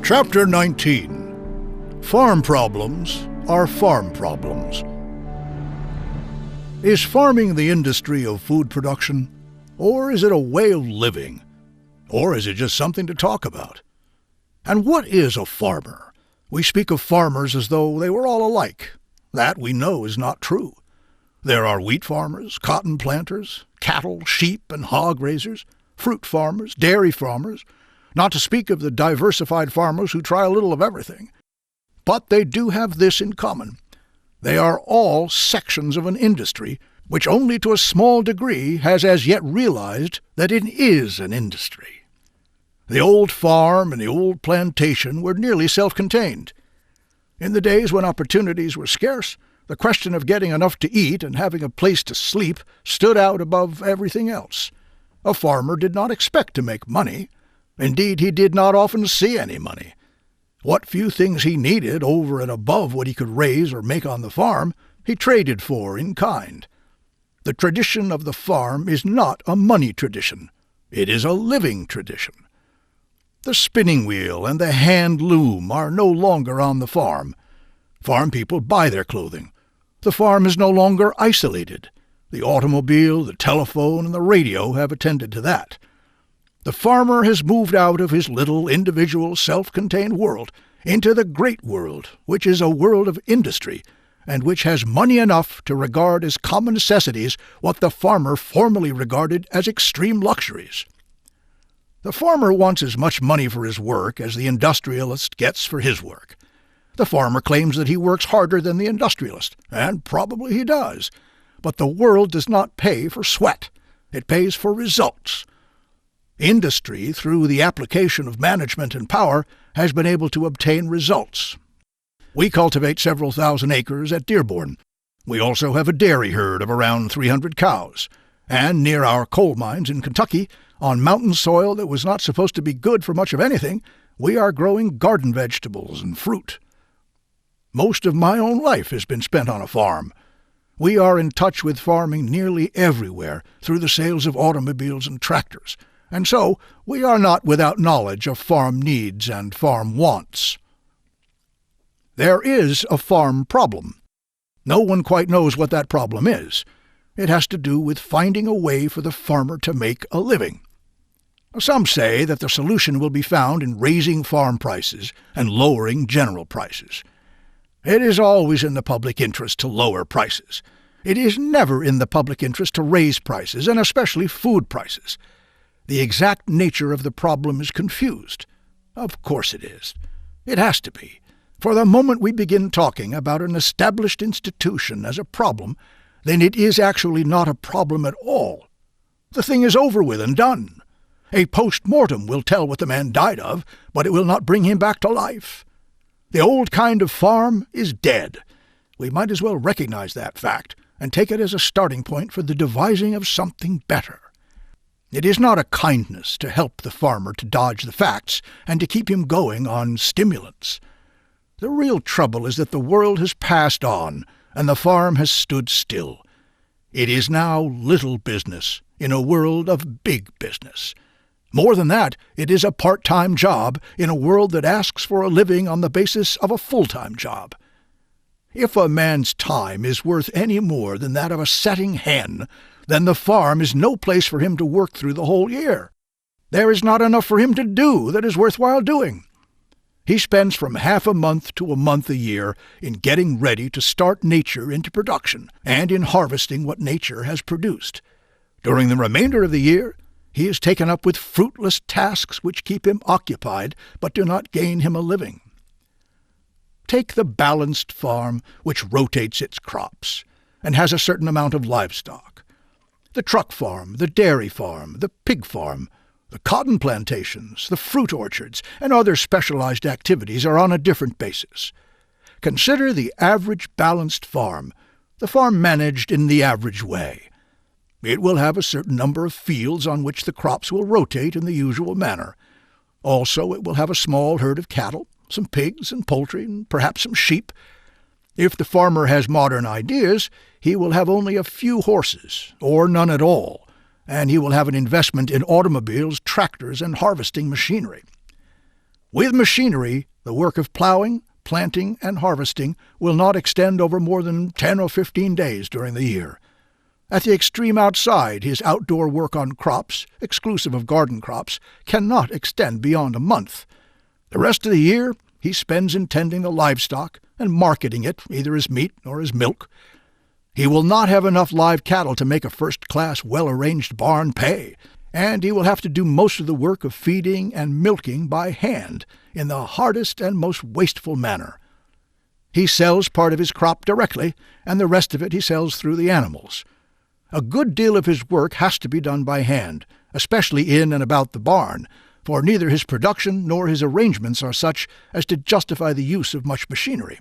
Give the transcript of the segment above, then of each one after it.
Chapter 19. Farm problems are farm problems. Is farming the industry of food production? Or is it a way of living? Or is it just something to talk about? And what is a farmer? We speak of farmers as though they were all alike. That, we know, is not true. There are wheat farmers, cotton planters, cattle, sheep, and hog raisers, fruit farmers, dairy farmers, not to speak of the diversified farmers who try a little of everything. But they do have this in common. They are all sections of an industry which only to a small degree has as yet realized that it is an industry. The old farm and the old plantation were nearly self-contained. In the days when opportunities were scarce, the question of getting enough to eat and having a place to sleep stood out above everything else. A farmer did not expect to make money. Indeed, he did not often see any money. What few things he needed over and above what he could raise or make on the farm, he traded for in kind. The tradition of the farm is not a money tradition. It is a living tradition. The spinning wheel and the hand loom are no longer on the farm. Farm people buy their clothing. The farm is no longer isolated. The automobile, the telephone, and the radio have attended to that. The farmer has moved out of his little individual self-contained world into the great world, which is a world of industry, and which has money enough to regard as common necessities what the farmer formerly regarded as extreme luxuries. The farmer wants as much money for his work as the industrialist gets for his work. The farmer claims that he works harder than the industrialist, and probably he does. But the world does not pay for sweat. It pays for results. Industry, through the application of management and power, has been able to obtain results. We cultivate several thousand acres at Dearborn. We also have a dairy herd of around 300 cows. And near our coal mines in Kentucky, on mountain soil that was not supposed to be good for much of anything, we are growing garden vegetables and fruit. Most of my own life has been spent on a farm. We are in touch with farming nearly everywhere through the sales of automobiles and tractors. And so we are not without knowledge of farm needs and farm wants. There is a farm problem. No one quite knows what that problem is. It has to do with finding a way for the farmer to make a living. Some say that the solution will be found in raising farm prices and lowering general prices. It is always in the public interest to lower prices. It is never in the public interest to raise prices, and especially food prices. The exact nature of the problem is confused. Of course it is. It has to be. For the moment we begin talking about an established institution as a problem, then it is actually not a problem at all. The thing is over with and done. A post-mortem will tell what the man died of, but it will not bring him back to life. The old kind of farm is dead. We might as well recognize that fact and take it as a starting point for the devising of something better. It is not a kindness to help the farmer to dodge the facts and to keep him going on stimulants. The real trouble is that the world has passed on and the farm has stood still. It is now little business in a world of big business. More than that, it is a part-time job in a world that asks for a living on the basis of a full-time job. If a man's time is worth any more than that of a setting hen, then the farm is no place for him to work through the whole year. There is not enough for him to do that is worthwhile doing. He spends from half a month to a month a year in getting ready to start nature into production and in harvesting what nature has produced. During the remainder of the year, he is taken up with fruitless tasks which keep him occupied but do not gain him a living. Take the balanced farm which rotates its crops and has a certain amount of livestock. The truck farm, the dairy farm, the pig farm, the cotton plantations, the fruit orchards, and other specialized activities are on a different basis. Consider the average balanced farm, the farm managed in the average way. It will have a certain number of fields on which the crops will rotate in the usual manner. Also, it will have a small herd of cattle, some pigs and poultry, and perhaps some sheep. If the farmer has modern ideas, he will have only a few horses, or none at all, and he will have an investment in automobiles, tractors, and harvesting machinery. With machinery, the work of plowing, planting, and harvesting will not extend over more than 10 or 15 days during the year. At the extreme outside, his outdoor work on crops, exclusive of garden crops, cannot extend beyond a month. The rest of the year he spends in tending the livestock and marketing it, either as meat or as milk. He will not have enough live cattle to make a first-class, well-arranged barn pay, and he will have to do most of the work of feeding and milking by hand in the hardest and most wasteful manner. He sells part of his crop directly, and the rest of it he sells through the animals. A good deal of his work has to be done by hand, especially in and about the barn, for neither his production nor his arrangements are such as to justify the use of much machinery.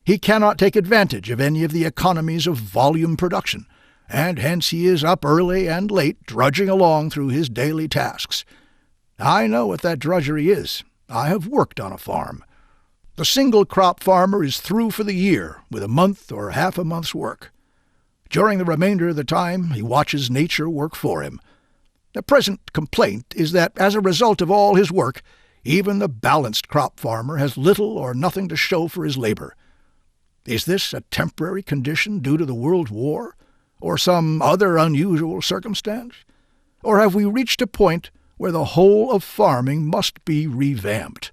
He cannot take advantage of any of the economies of volume production, and hence he is up early and late drudging along through his daily tasks. I know what that drudgery is. I have worked on a farm. The single-crop farmer is through for the year with a month or half a month's work. During the remainder of the time, he watches nature work for him. The present complaint is that, as a result of all his work, even the balanced crop farmer has little or nothing to show for his labor. Is this a temporary condition due to the World War, or some other unusual circumstance? Or have we reached a point where the whole of farming must be revamped?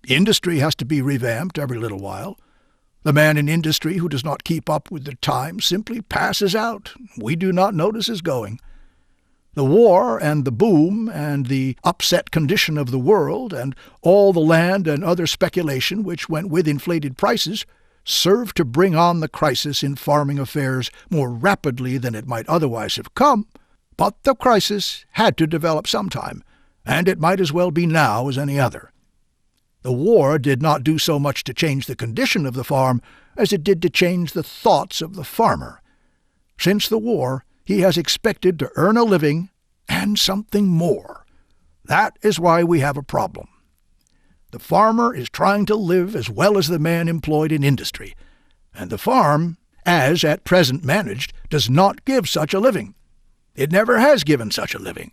Industry has to be revamped every little while. The man in industry who does not keep up with the times simply passes out. We do not notice his going. The war and the boom and the upset condition of the world and all the land and other speculation which went with inflated prices served to bring on the crisis in farming affairs more rapidly than it might otherwise have come, but the crisis had to develop sometime, and it might as well be now as any other. The war did not do so much to change the condition of the farm as it did to change the thoughts of the farmer. Since the war, he has expected to earn a living and something more. That is why we have a problem. The farmer is trying to live as well as the man employed in industry, and the farm, as at present managed, does not give such a living. It never has given such a living.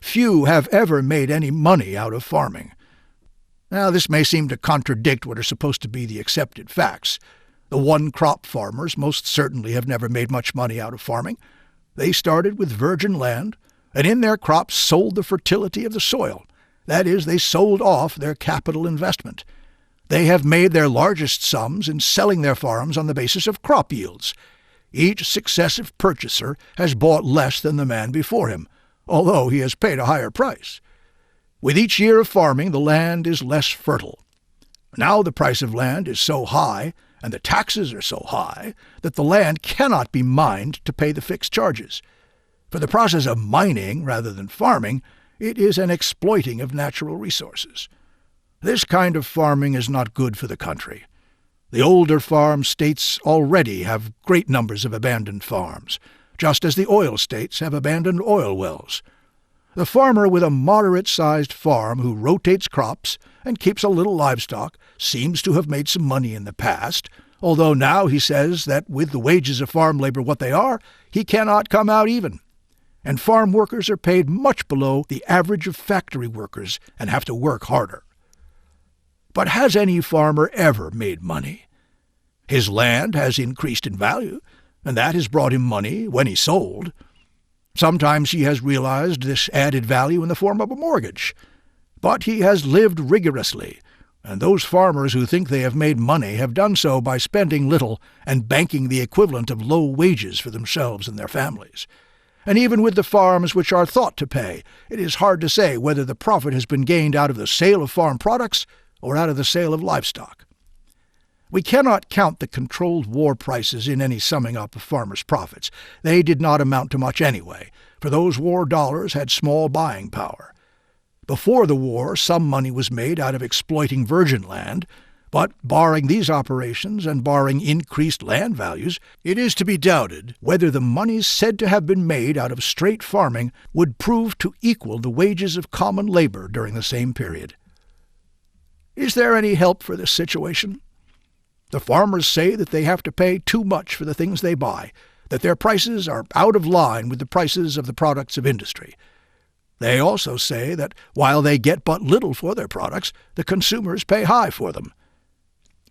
Few have ever made any money out of farming. Now, this may seem to contradict what are supposed to be the accepted facts. The one-crop farmers most certainly have never made much money out of farming. They started with virgin land, and in their crops sold the fertility of the soil. That is, they sold off their capital investment. They have made their largest sums in selling their farms on the basis of crop yields. Each successive purchaser has bought less than the man before him, although he has paid a higher price. With each year of farming, the land is less fertile. Now the price of land is so high, and the taxes are so high, that the land cannot be mined to pay the fixed charges. For the process of mining, rather than farming, it is an exploiting of natural resources. This kind of farming is not good for the country. The older farm states already have great numbers of abandoned farms, just as the oil states have abandoned oil wells. The farmer with a moderate-sized farm who rotates crops and keeps a little livestock seems to have made some money in the past, although now he says that with the wages of farm labor what they are, he cannot come out even. And farm workers are paid much below the average of factory workers and have to work harder. But has any farmer ever made money? His land has increased in value, and that has brought him money when he sold. Sometimes he has realized this added value in the form of a mortgage. But he has lived rigorously, and those farmers who think they have made money have done so by spending little and banking the equivalent of low wages for themselves and their families. And even with the farms which are thought to pay, it is hard to say whether the profit has been gained out of the sale of farm products or out of the sale of livestock. We cannot count the controlled war prices in any summing up of farmers' profits. They did not amount to much anyway, for those war dollars had small buying power. Before the war, some money was made out of exploiting virgin land, but barring these operations and barring increased land values, it is to be doubted whether the monies said to have been made out of straight farming would prove to equal the wages of common labor during the same period. Is there any help for this situation? The farmers say that they have to pay too much for the things they buy, that their prices are out of line with the prices of the products of industry. They also say that while they get but little for their products, the consumers pay high for them.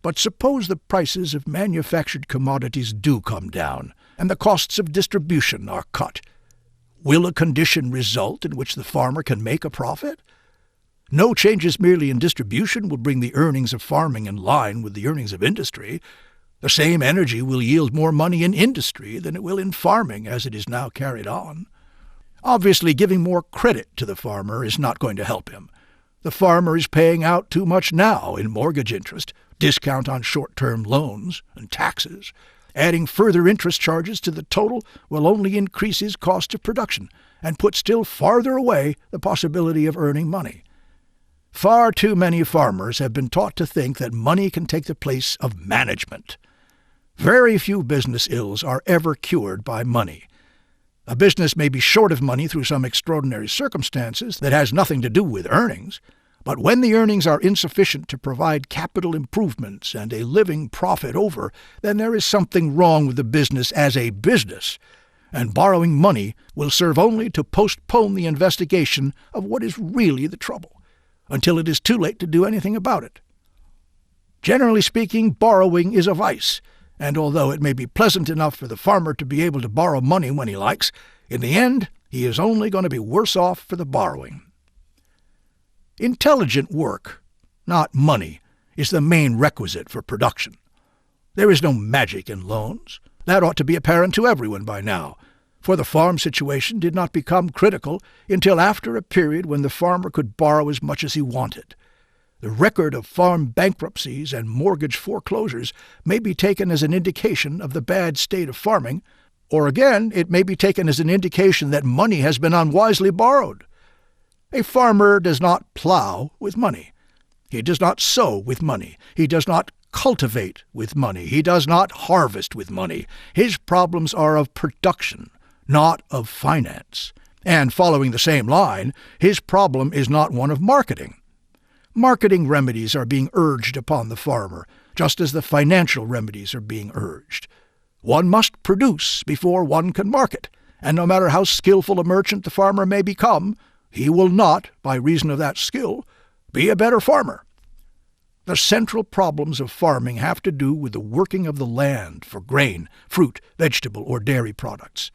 But suppose the prices of manufactured commodities do come down, and the costs of distribution are cut. Will a condition result in which the farmer can make a profit? No changes merely in distribution will bring the earnings of farming in line with the earnings of industry. The same energy will yield more money in industry than it will in farming as it is now carried on. Obviously, giving more credit to the farmer is not going to help him. The farmer is paying out too much now in mortgage interest, discount on short-term loans, and taxes. Adding further interest charges to the total will only increase his cost of production and put still farther away the possibility of earning money. Far too many farmers have been taught to think that money can take the place of management. Very few business ills are ever cured by money. A business may be short of money through some extraordinary circumstances that has nothing to do with earnings, but when the earnings are insufficient to provide capital improvements and a living profit over, then there is something wrong with the business as a business, and borrowing money will serve only to postpone the investigation of what is really the trouble, until it is too late to do anything about it. Generally speaking, borrowing is a vice, and although it may be pleasant enough for the farmer to be able to borrow money when he likes, in the end he is only going to be worse off for the borrowing. Intelligent work, not money, is the main requisite for production. There is no magic in loans. That ought to be apparent to everyone by now, for the farm situation did not become critical until after a period when the farmer could borrow as much as he wanted. The record of farm bankruptcies and mortgage foreclosures may be taken as an indication of the bad state of farming, or again, it may be taken as an indication that money has been unwisely borrowed. A farmer does not plow with money. He does not sow with money. He does not cultivate with money. He does not harvest with money. His problems are of production, not of finance. And following the same line, his problem is not one of marketing. Marketing remedies are being urged upon the farmer, just as the financial remedies are being urged. One must produce before one can market, and no matter how skillful a merchant the farmer may become, he will not, by reason of that skill, be a better farmer. The central problems of farming have to do with the working of the land for grain, fruit, vegetable, or dairy products.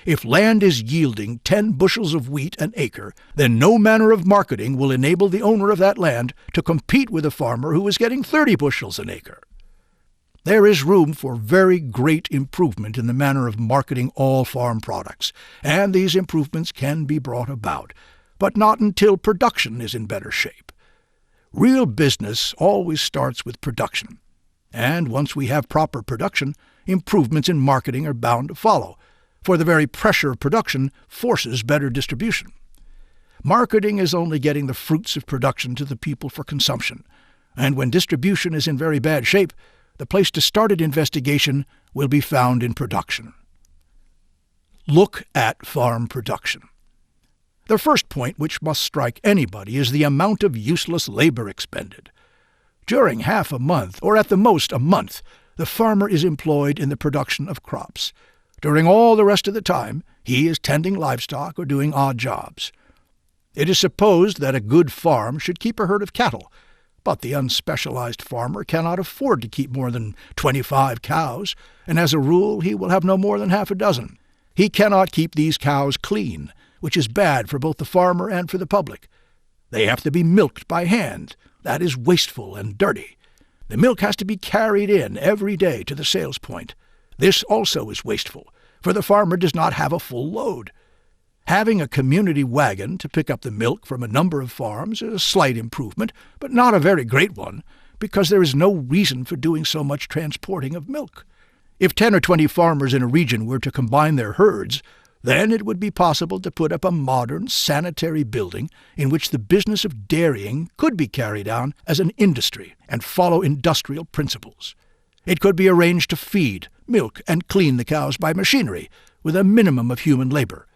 If land is yielding 10 bushels of wheat an acre, then no manner of marketing will enable the owner of that land to compete with a farmer who is getting 30 bushels an acre. There is room for very great improvement in the manner of marketing all farm products, and these improvements can be brought about, but not until production is in better shape. Real business always starts with production, and once we have proper production, improvements in marketing are bound to follow, for the very pressure of production forces better distribution. Marketing is only getting the fruits of production to the people for consumption, and when distribution is in very bad shape, the place to start an investigation will be found in production. Look at farm production. The first point which must strike anybody is the amount of useless labor expended. During half a month, or at the most a month, the farmer is employed in the production of crops. During all the rest of the time, he is tending livestock or doing odd jobs. It is supposed that a good farm should keep a herd of cattle, but the unspecialized farmer cannot afford to keep more than 25 cows, and as a rule he will have no more than half a dozen. He cannot keep these cows clean, which is bad for both the farmer and for the public. They have to be milked by hand. That is wasteful and dirty. The milk has to be carried in every day to the sales point. This also is wasteful, for the farmer does not have a full load. Having a community wagon to pick up the milk from a number of farms is a slight improvement, but not a very great one, because there is no reason for doing so much transporting of milk. If 10 or 20 farmers in a region were to combine their herds, then it would be possible to put up a modern, sanitary building in which the business of dairying could be carried on as an industry and follow industrial principles. It could be arranged to feed, milk, and clean the cows by machinery, with a minimum of human labor.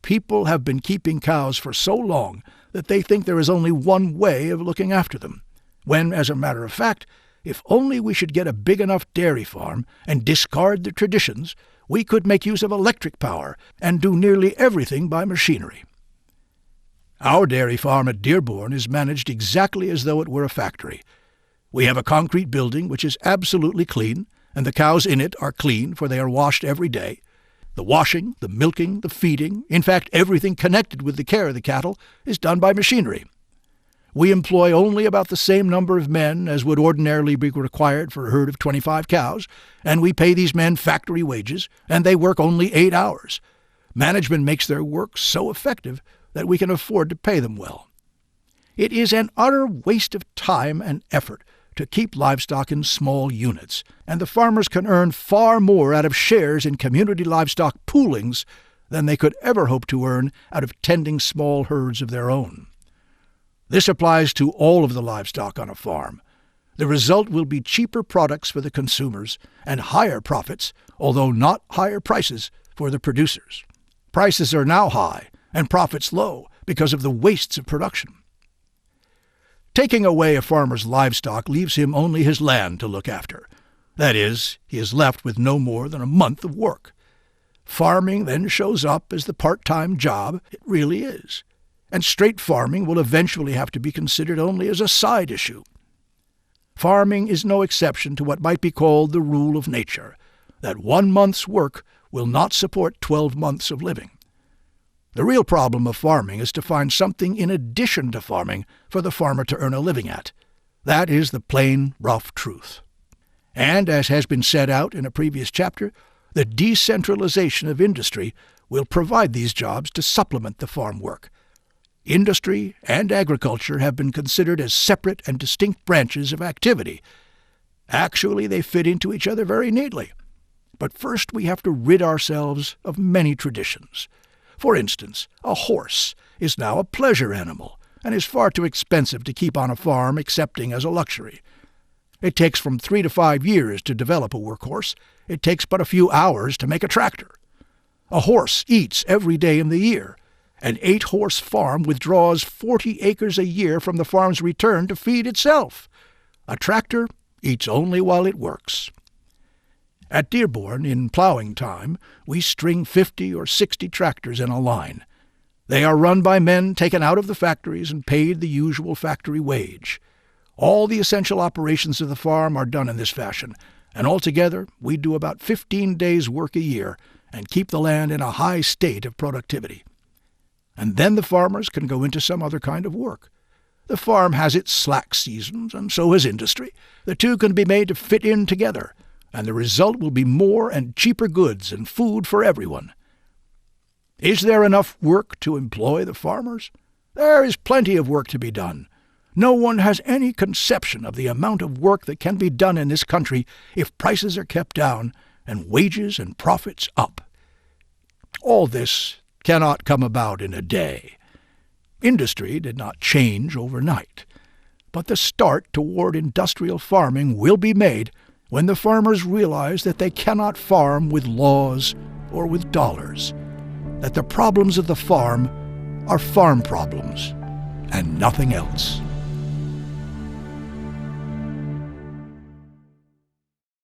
People have been keeping cows for so long that they think there is only one way of looking after them, when, as a matter of fact, if only we should get a big enough dairy farm and discard the traditions, we could make use of electric power and do nearly everything by machinery. Our dairy farm at Dearborn is managed exactly as though it were a factory. We have a concrete building which is absolutely clean, and the cows in it are clean, for they are washed every day. The washing, the milking, the feeding, in fact everything connected with the care of the cattle, is done by machinery. We employ only about the same number of men as would ordinarily be required for a herd of 25 cows, and we pay these men factory wages, and they work only 8 hours. Management makes their work so effective that we can afford to pay them well. It is an utter waste of time and effort to keep livestock in small units, and the farmers can earn far more out of shares in community livestock poolings than they could ever hope to earn out of tending small herds of their own. This applies to all of the livestock on a farm. The result will be cheaper products for the consumers and higher profits, although not higher prices, for the producers. Prices are now high and profits low because of the wastes of production. Taking away a farmer's livestock leaves him only his land to look after. That is, he is left with no more than a month of work. Farming then shows up as the part-time job it really is, and straight farming will eventually have to be considered only as a side issue. Farming is no exception to what might be called the rule of nature, that 1 month's work will not support 12 months of living. The real problem of farming is to find something in addition to farming for the farmer to earn a living at. That is the plain, rough truth. And, as has been set out in a previous chapter, the decentralization of industry will provide these jobs to supplement the farm work. Industry and agriculture have been considered as separate and distinct branches of activity. Actually, they fit into each other very neatly. But first we have to rid ourselves of many traditions. For instance, a horse is now a pleasure animal and is far too expensive to keep on a farm excepting as a luxury. It takes from 3 to 5 years to develop a workhorse. It takes but a few hours to make a tractor. A horse eats every day in the year. An 8-horse farm withdraws 40 acres a year from the farm's return to feed itself. A tractor eats only while it works. At Dearborn, in plowing time, we string 50 or 60 tractors in a line. They are run by men taken out of the factories and paid the usual factory wage. All the essential operations of the farm are done in this fashion, and altogether we do about 15 days' work a year and keep the land in a high state of productivity. And then the farmers can go into some other kind of work. The farm has its slack seasons, and so has industry. The two can be made to fit in together, and the result will be more and cheaper goods and food for everyone. Is there enough work to employ the farmers? There is plenty of work to be done. No one has any conception of the amount of work that can be done in this country if prices are kept down and wages and profits up. All this cannot come about in a day. Industry did not change overnight, but the start toward industrial farming will be made when the farmers realize that they cannot farm with laws or with dollars, that the problems of the farm are farm problems and nothing else.